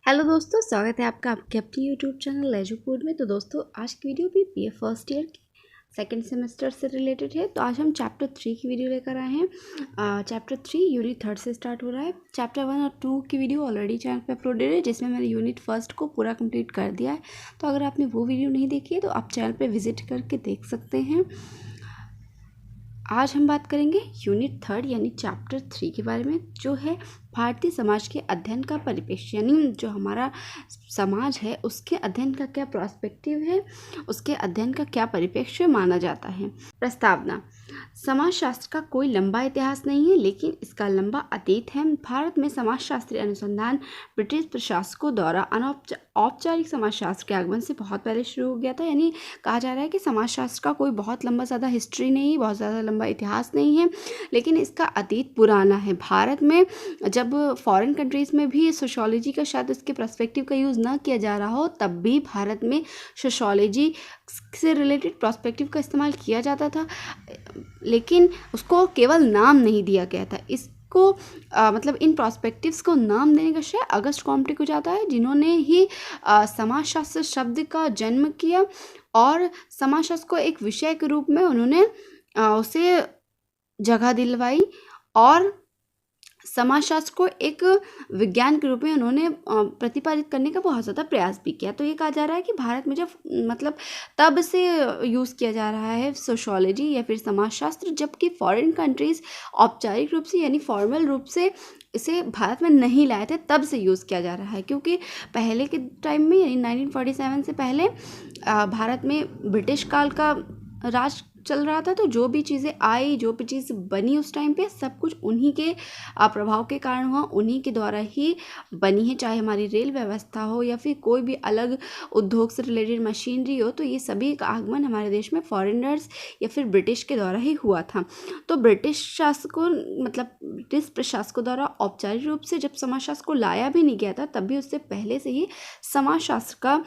Hello दोस्तों, स्वागत है आपका आपके अपने यूट्यूब चैनल एजुपूड में। तो दोस्तों, आज की वीडियो भी बीए फर्स्ट ईयर की सेकेंड सेमेस्टर से रिलेटेड है। तो आज हम चैप्टर 3 की वीडियो लेकर आए हैं। चैप्टर 3 यूनिट 3 से स्टार्ट हो रहा है। चैप्टर 1 और 2 की वीडियो ऑलरेडी चैनल पे अपलोडेड है, जिसमें मैंने यूनिट फर्स्ट को पूरा कंप्लीट कर दिया है। तो अगर आपने वो वीडियो नहीं देखी है तो आप चैनल पे विजिट करके देख सकते हैं। आज हम बात करेंगे यूनिट 3 यानी चैप्टर 3 के बारे में, जो है भारतीय समाज के अध्ययन का परिप्रेक्ष्य। यानी जो हमारा समाज है उसके अध्ययन का क्या पर्सपेक्टिव है, उसके अध्ययन का क्या परिप्रेक्ष्य माना जाता है। प्रस्तावना: समाजशास्त्र का कोई लंबा इतिहास नहीं है, लेकिन इसका लंबा अतीत है। भारत में समाजशास्त्रीय अनुसंधान ब्रिटिश प्रशासकों द्वारा औपचारिक समाजशास्त्र के आगमन से बहुत पहले शुरू हो गया था। यानी कहा जा रहा है कि समाजशास्त्र का कोई बहुत लंबा ज़्यादा हिस्ट्री नहीं, बहुत ज़्यादा लंबा इतिहास नहीं है, लेकिन इसका अतीत पुराना है। भारत में जब फॉरेन कंट्रीज़ में भी सोशियोलॉजी का शायद इसके पर्सपेक्टिव का यूज़ ना किया जा रहा हो, तब भी भारत में सोशियोलॉजी से रिलेटेड पर्सपेक्टिव का इस्तेमाल किया जाता था, लेकिन उसको केवल नाम नहीं दिया गया था। इसको मतलब इन पर्सपेक्टिव्स को नाम देने का श्रेय अगस्ट कॉम्टे को जाता है, जिन्होंने ही समाजशास्त्र शब्द का जन्म किया और समाजशास्त्र को एक विषय के रूप में उन्होंने उसे जगह दिलवाई और समाजशास्त्र को एक विज्ञान के रूप में उन्होंने प्रतिपादित करने का बहुत ज़्यादा प्रयास भी किया। तो ये कहा जा रहा है कि भारत में जब मतलब तब से यूज़ किया जा रहा है सोशियोलॉजी या फिर समाजशास्त्र, जबकि फॉरेन कंट्रीज़ औपचारिक रूप से यानी फॉर्मल रूप से इसे भारत में नहीं लाए थे, तब से यूज़ किया जा रहा है। क्योंकि पहले के टाइम में यानी 1947 से पहले भारत में ब्रिटिश काल का राज चल रहा था। तो जो भी चीज़ें आई, जो भी चीज़ बनी उस टाइम पे, सब कुछ उन्हीं के प्रभाव के कारण हुआ, उन्हीं के द्वारा ही बनी है। चाहे हमारी रेल व्यवस्था हो या फिर कोई भी अलग उद्योग से रिलेटेड मशीनरी हो, तो ये सभी का आगमन हमारे देश में फॉरेनर्स या फिर ब्रिटिश के द्वारा ही हुआ था। तो ब्रिटिश शासकों मतलब ब्रिटिश प्रशासकों द्वारा औपचारिक रूप से जब समाजशास्त्र को लाया भी नहीं गया था, तब भी उससे पहले से ही समाजशास्त्र का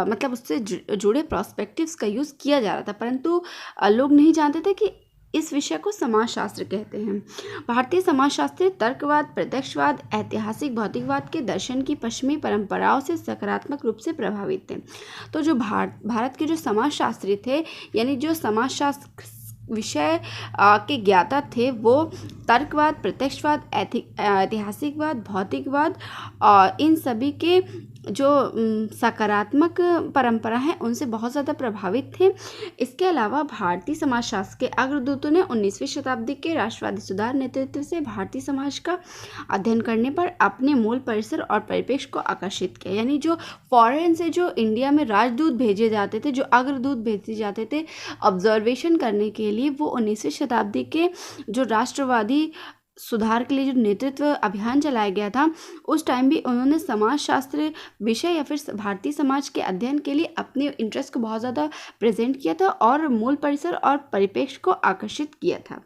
मतलब उससे जुड़े पर्सपेक्टिव्स का यूज़ किया जा रहा था, परंतु लोग नहीं जानते थे कि इस विषय को समाजशास्त्र कहते हैं। भारतीय समाजशास्त्री तर्कवाद, प्रत्यक्षवाद, ऐतिहासिक भौतिकवाद के दर्शन की पश्चिमी परंपराओं से सकारात्मक रूप से प्रभावित थे। तो जो भारत के जो समाजशास्त्री थे, यानी जो समाजशास्त्र विषय के ज्ञाता थे, वो तर्कवाद, प्रत्यक्षवाद, ऐतिहासिकवाद, भौतिकवाद और इन सभी के जो सकारात्मक परंपरा है उनसे बहुत ज़्यादा प्रभावित थे। इसके अलावा भारतीय समाजशास्त्र के अग्रदूतों ने 19वीं शताब्दी के राष्ट्रवादी सुधार नेतृत्व से भारतीय समाज का अध्ययन करने पर अपने मूल परिसर और परिप्रेक्ष्य को आकर्षित किया। यानी जो फॉरेन से जो इंडिया में राजदूत भेजे जाते थे, जो अग्रदूत भेजे जाते थे ऑब्जर्वेशन करने के लिए, वो 19वीं शताब्दी के जो राष्ट्रवादी सुधार के लिए जो नेतृत्व अभियान चलाया गया था, उस टाइम भी उन्होंने समाजशास्त्र विषय या फिर भारतीय समाज के अध्ययन के लिए अपने इंटरेस्ट को बहुत ज़्यादा प्रेजेंट किया था और मूल परिसर और परिप्रेक्ष्य को आकर्षित किया था।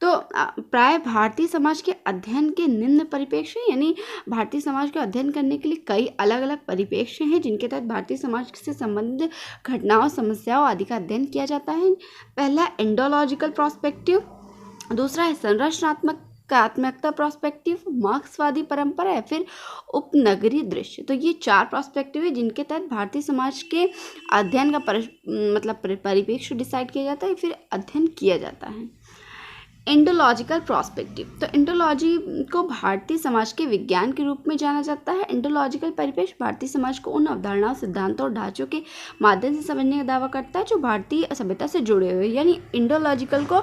तो प्राय भारतीय समाज के अध्ययन के निम्न परिप्रेक्ष्य, यानी भारतीय समाज का अध्ययन करने के लिए कई अलग अलग परिप्रेक्ष्य हैं, जिनके तहत भारतीय समाज से संबंधित घटनाओं, समस्याओं आदि का अध्ययन किया जाता है। पहला एंडोलॉजिकल पर्सपेक्टिव, दूसरा है संरचनात्मकता पर्सपेक्टिव, मार्क्सवादी परंपरा या फिर उपनगरीय दृश्य। तो ये 4 पर्सपेक्टिव है जिनके तहत भारतीय समाज के अध्ययन का मतलब परिप्रेक्ष्य डिसाइड किया जाता है, फिर अध्ययन किया जाता है। एंडोलॉजिकल पर्सपेक्टिव, तो एंडोलॉजी को भारतीय समाज के विज्ञान के रूप में जाना जाता है। एंडोलॉजिकल परिप्रेक्ष्य भारतीय समाज को उन अवधारणाओं, सिद्धांतों और ढांचों के माध्यम से समझने का दावा करता है जो भारतीय सभ्यता से जुड़े हुए। यानी एंडोलॉजिकल को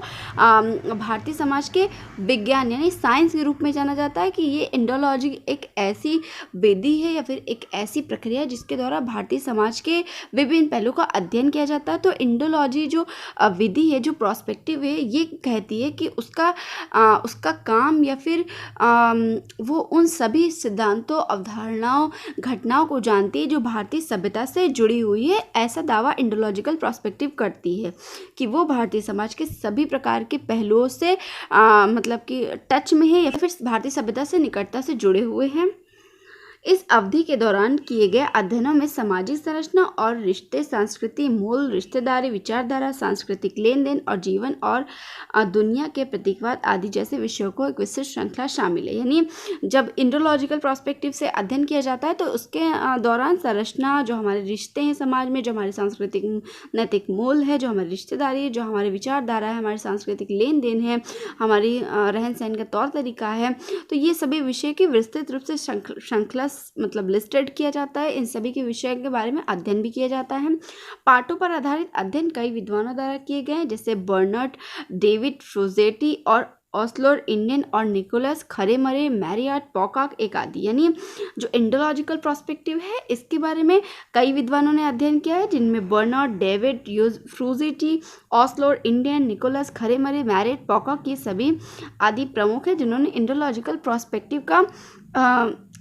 भारतीय समाज के विज्ञान यानी साइंस के रूप में जाना जाता है कि ये एंडोलॉजी एक ऐसी विधि है या फिर एक ऐसी प्रक्रिया है जिसके द्वारा भारतीय समाज के विभिन्न पहलुओं का अध्ययन किया जाता है। तो एंडोलॉजी जो विधि है, जो पर्सपेक्टिव है, ये कहती है कि उसका काम या फिर वो उन सभी सिद्धांतों, अवधारणाओं, घटनाओं को जानती है जो भारतीय सभ्यता से जुड़ी हुई है। ऐसा दावा एंडोलॉजिकल पर्सपेक्टिव करती है कि वो भारतीय समाज के सभी प्रकार के पहलुओं से मतलब कि टच में है या फिर भारतीय सभ्यता से निकटता से जुड़े हुए हैं। इस अवधि के दौरान किए गए अध्ययनों में सामाजिक संरचना और रिश्ते, संस्कृति, मूल, रिश्तेदारी, विचारधारा, सांस्कृतिक लेन देन और जीवन और दुनिया के प्रतीकवाद आदि जैसे विषयों को एक विशिष्ट श्रृंखला शामिल है। यानी जब इंडोलॉजिकल पर्सपेक्टिव से अध्ययन किया जाता है तो उसके दौरान संरचना, जो हमारे रिश्ते हैं समाज में, जो हमारे सांस्कृतिक नैतिक मूल है, जो हमारी रिश्तेदारी है, जो हमारी विचारधारा है, हमारे सांस्कृतिक लेन देन है, हमारी रहन सहन का तौर तरीका है, तो ये सभी विषय की विस्तृत रूप से श्रृंखला मतलब लिस्टेड किया जाता है। इन सभी के विषय के बारे में अध्ययन भी किया जाता है। पाठों पर आधारित अध्ययन कई विद्वानों द्वारा किए गए हैं, जैसे बर्नर्ड डेविड फ्रोजेटी और ऑस्लोर इंडियन और निकोलस खरेमरे, मैरियाट पॉकॉक एक आदि। यानी जो इंडोलॉजिकल पर्सपेक्टिव है इसके बारे में कई विद्वानों ने अध्ययन किया है, जिनमें बर्नर्ड डेविड फ्रूजेटी, ऑस्लोर इंडियन, निकोलस खरेमरे, मैरियाट पॉकॉक ये सभी आदि प्रमुख हैं जिन्होंने इंडोलॉजिकल पर्सपेक्टिव का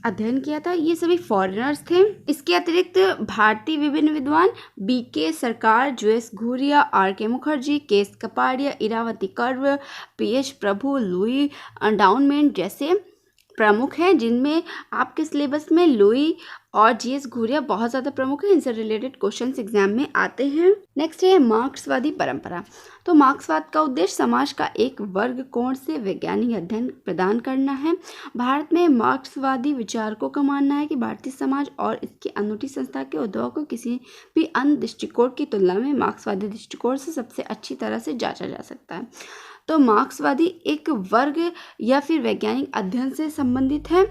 अध्ययन किया था। ये सभी फॉरेनर्स थे। इसके अतिरिक्त भारतीय विभिन्न विद्वान BK Sarkar, JS Ghurye, RK Mukherjee, KS Kapadia, Irawati Karve, PH Prabhu, Louis Dumont जैसे प्रमुख हैं, जिनमें आपके सिलेबस में लुई और JS घूरिया बहुत ज़्यादा प्रमुख है। इनसे रिलेटेड क्वेश्चंस एग्जाम में आते हैं। नेक्स्ट है मार्क्सवादी परंपरा। तो मार्क्सवाद का उद्देश्य समाज का एक वर्ग कोण से वैज्ञानिक अध्ययन प्रदान करना है। भारत में मार्क्सवादी विचारकों का मानना है कि भारतीय समाज और इसकी अनूठी संस्था के उद्योग को किसी भी अन्य दृष्टिकोण की तुलना में मार्क्सवादी दृष्टिकोण से सबसे अच्छी तरह से जांचा जा सकता है। तो मार्क्सवादी एक वर्ग या फिर वैज्ञानिक अध्ययन से संबंधित है।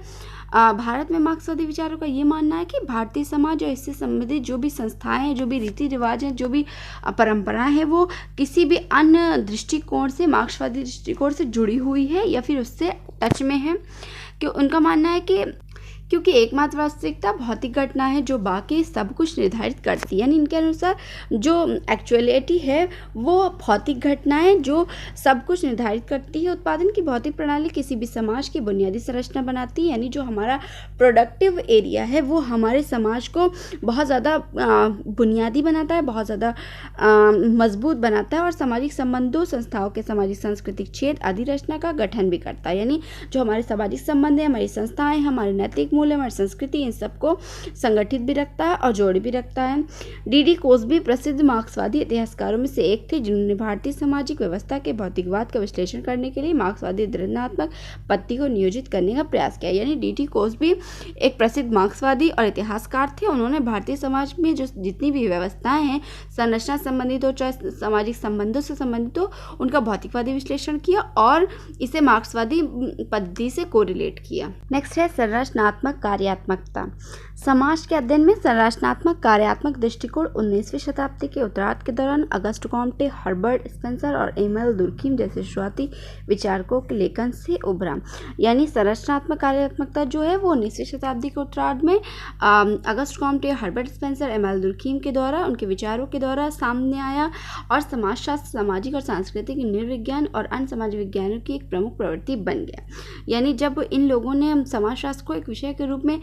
भारत में मार्क्सवादी विचारों का ये मानना है कि भारतीय समाज और इससे संबंधित जो भी संस्थाएं हैं, जो भी रीति रिवाज हैं, जो भी परंपराएं हैं, वो किसी भी अन्य दृष्टिकोण से, मार्क्सवादी दृष्टिकोण से जुड़ी हुई है या फिर उससे टच में है। क्यों उनका मानना है कि क्योंकि एकमात्र वास्तविकता भौतिक घटना है जो बाकी सब कुछ निर्धारित करती है। यानी इनके अनुसार जो एक्चुअलिटी है वो भौतिक घटना है जो सब कुछ निर्धारित करती है। उत्पादन की भौतिक प्रणाली किसी भी समाज की बुनियादी संरचना बनाती है। यानी जो हमारा प्रोडक्टिव एरिया है वो हमारे समाज को बहुत ज़्यादा बुनियादी बनाता है, बहुत ज़्यादा मजबूत बनाता है और सामाजिक संबंधों, संस्थाओं के सामाजिक सांस्कृतिक क्षेत्र आदि रचना का गठन भी करता है। यानी जो हमारे सामाजिक संबंध है, हमारी संस्थाएं, हमारे नैतिक मूल्य, हमारी संस्कृति, इन सबको संगठित भी रखता है और जोड़ भी रखता है। D.D. कोस्बी प्रसिद्ध मार्क्सवादी इतिहासकारों में से एक थे, जिन्होंने भारतीय सामाजिक व्यवस्था के भौतिकवाद का विश्लेषण करने के लिए मार्क्सवादी दृढ़नात्मक पद्धति को नियोजित करने का प्रयास किया। यानी D.D. कोस्बी एक प्रसिद्ध मार्क्सवादी और इतिहासकार थे। उन्होंने भारतीय समाज में जो जितनी भी व्यवस्थाएं हैं, संरचना संबंधित हो चाहे सामाजिक संबंधों से संबंधित हो, उनका भौतिकवादी विश्लेषण किया और इसे मार्क्सवादी पद्धति से कोरिलेट किया। नेक्स्ट है संरचनात्मक कार्यात्मकता। समाज के अध्ययन में संरचनात्मक कार्यात्मक दृष्टिकोण 19वीं शताब्दी के उत्तरार्ध के दौरान अगस्ट कॉम्टे, हर्बर्ट स्पेंसर और एमएल दुर्कीम जैसे शुरुआती विचारकों के लेखन से उभरा। यानी संरचनात्मक कार्यात्मकता जो है वो 19वीं शताब्दी के उत्तरार्ध में August Comte, Herbert Spencer, ML दुर्कीम के द्वारा, उनके विचारों के द्वारा सामने आया और समाजशास्त्र, सामाजिक और सांस्कृतिक नृविज्ञान और अन्य समाज विज्ञानों की एक प्रमुख प्रवृत्ति बन गया। यानी जब इन लोगों ने समाजशास्त्र को एक विषय के रूप में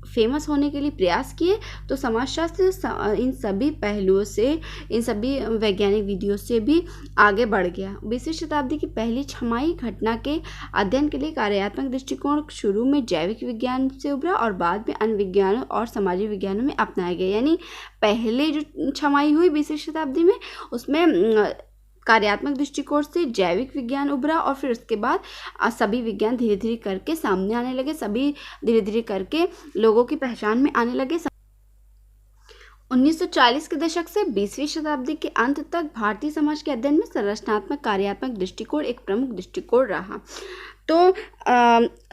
फेमस होने के लिए प्रयास किए तो समाजशास्त्र इन सभी पहलुओं से, इन सभी वैज्ञानिक विधियों से भी आगे बढ़ गया। 20वीं शताब्दी की पहली छमाही घटना के अध्ययन के लिए कार्यात्मक दृष्टिकोण शुरू में जैविक विज्ञान से उभरा और बाद में अन्य विज्ञानों और सामाजिक विज्ञानों में अपनाया गया। यानी पहले जो छमाही हुई 20वीं शताब्दी में, उसमें कार्यात्मक दृष्टिकोण से जैविक विज्ञान उभरा और फिर उसके बाद सभी विज्ञान धीरे धीरे करके सामने आने लगे, सभी धीरे धीरे करके लोगों की पहचान में आने लगे। 1940 के दशक से 20वीं शताब्दी के अंत तक भारतीय समाज के अध्ययन में संरचनात्मक कार्यात्मक दृष्टिकोण एक प्रमुख दृष्टिकोण रहा। तो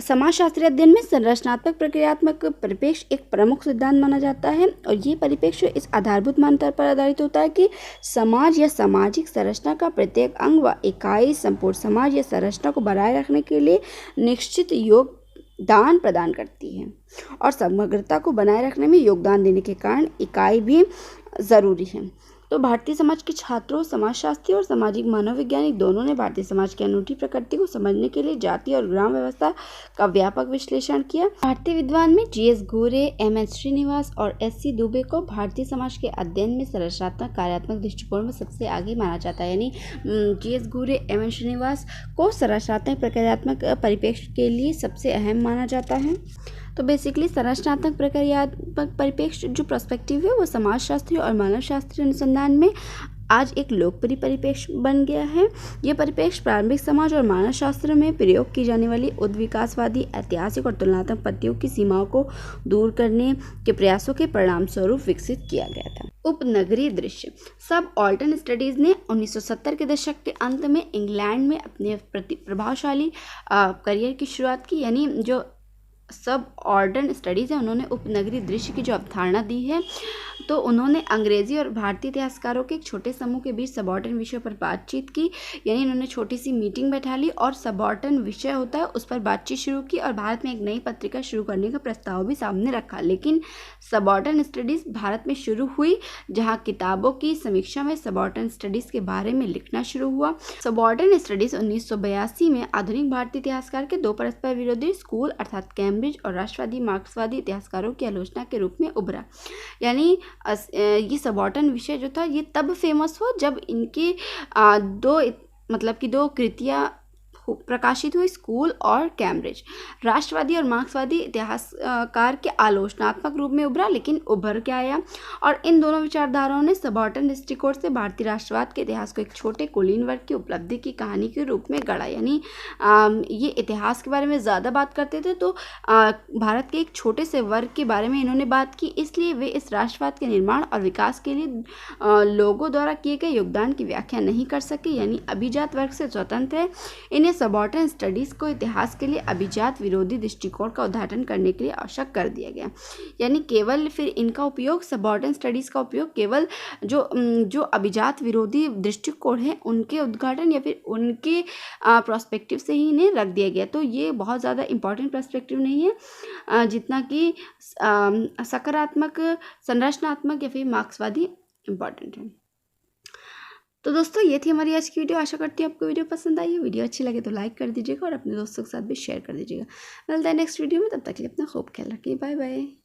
समाजशास्त्रीय अध्ययन में संरचनात्मक प्रक्रियात्मक परिप्रेक्ष्य एक प्रमुख सिद्धांत माना जाता है और ये परिप्रेक्ष्य इस आधारभूत मान्यता पर आधारित होता है कि समाज या सामाजिक संरचना का प्रत्येक अंग व इकाई संपूर्ण समाज या संरचना को बनाए रखने के लिए निश्चित योगदान प्रदान करती है और समग्रता को बनाए रखने में योगदान देने के कारण इकाई भी ज़रूरी है। तो भारतीय समाज के छात्रों, समाजशास्त्री और सामाजिक मानववैज्ञानिक दोनों ने भारतीय समाज की अनूठी प्रकृति को समझने के लिए जाति और ग्राम व्यवस्था का व्यापक विश्लेषण किया। भारतीय विद्वान में JS घूरे, M.H. श्रीनिवास और S.C. दुबे को भारतीय समाज के अध्ययन में संरचनात्मक कार्यात्मक दृष्टिकोण में सबसे आगे माना जाता है। यानी JS घूरे, M.H. श्रीनिवास को संरचनात्मक प्रक्रियात्मक परिप्रेक्ष्य के लिए सबसे अहम माना जाता है। तो बेसिकली संरचनात्मक प्रक्रियात्मक परिप्रेक्ष्य जो पर्सपेक्टिव है वो समाजशास्त्री और मानवशास्त्रीय अनुसंधान में आज एक लोकप्रिय परिप्रेक्ष्य बन गया है। यह परिप्रेक्ष्य प्रारंभिक समाज और मानवशास्त्र में प्रयोग की जाने वाली उद्विकासवादी ऐतिहासिक और तुलनात्मक पद्धतियों की सीमाओं को दूर करने के प्रयासों के परिणाम स्वरूप विकसित किया गया था। उपनगरीय दृश्य सबऑल्टर्न स्टडीज ने 1970 के दशक के अंत में इंग्लैंड में अपने प्रभावशाली करियर की शुरुआत की। यानी जो सबऑर्डन स्टडीज़ है उन्होंने उपनगरीय दृश्य की जो अवधारणा दी है, तो उन्होंने अंग्रेजी और भारतीय इतिहासकारों के एक छोटे समूह के बीच सबऑर्डन विषय पर बातचीत की। यानी इन्होंने छोटी सी मीटिंग बैठा ली और सबऑर्डन विषय होता है उस पर बातचीत शुरू की और भारत में एक नई पत्रिका शुरू करने का प्रस्ताव भी सामने रखा। लेकिन सबऑर्डन स्टडीज़ भारत में शुरू हुई, जहाँ किताबों की समीक्षा में सबऑर्डन स्टडीज़ के बारे में लिखना शुरू हुआ। सबऑर्डन स्टडीज़ 1982 में आधुनिक भारतीय इतिहासकार के दो परस्पर विरोधी स्कूल अर्थात कैम्ब्रिज और राष्ट्रवादी मार्क्सवादी इतिहासकारों की आलोचना के रूप में उभरा। यानी ये सबऑर्डन विषय जो था ये तब फेमस हुआ जब इनके दो कृतियाँ प्रकाशित हुई, स्कूल और कैम्ब्रिज। राष्ट्रवादी और मार्क्सवादी इतिहासकार के आलोचनात्मक रूप में उभरा, लेकिन उभर के आया और इन दोनों विचारधाराओं ने सबऑर्डन दृष्टिकोण से भारतीय राष्ट्रवाद के इतिहास को एक छोटे कुलीन वर्ग की उपलब्धि की कहानी के रूप में गढ़ा। यानी ये इतिहास के बारे में ज़्यादा बात करते थे, तो भारत के एक छोटे से वर्ग के बारे में इन्होंने बात की, इसलिए वे इस राष्ट्रवाद के निर्माण और विकास के लिए लोगों द्वारा किए गए योगदान की व्याख्या नहीं कर सके। यानी अभिजात वर्ग से स्वतंत्र है। इन्हें सबऑर्डन स्टडीज़ को इतिहास के लिए अभिजात विरोधी दृष्टिकोण का उद्घाटन करने के लिए आवश्यक कर दिया गया। यानी केवल फिर इनका उपयोग, सबऑर्डन स्टडीज़ का उपयोग केवल जो अभिजात विरोधी दृष्टिकोण है उनके उद्घाटन या फिर उनके प्रोस्पेक्टिव से ही इन्हें रख दिया गया। तो ये बहुत ज़्यादा इंपॉर्टेंट पर्सपेक्टिव नहीं है जितना कि सकारात्मक, संरचनात्मक या फिर मार्क्सवादी इम्पॉर्टेंट है। तो दोस्तों ये थी हमारी आज की वीडियो। आशा करती हूँ आपको वीडियो पसंद आई है। वीडियो अच्छी लगे तो लाइक कर दीजिएगा और अपने दोस्तों के साथ भी शेयर कर दीजिएगा। मिलता है नेक्स्ट वीडियो में, तब तक के लिए अपना खूब ख्याल रखिए। Bye bye.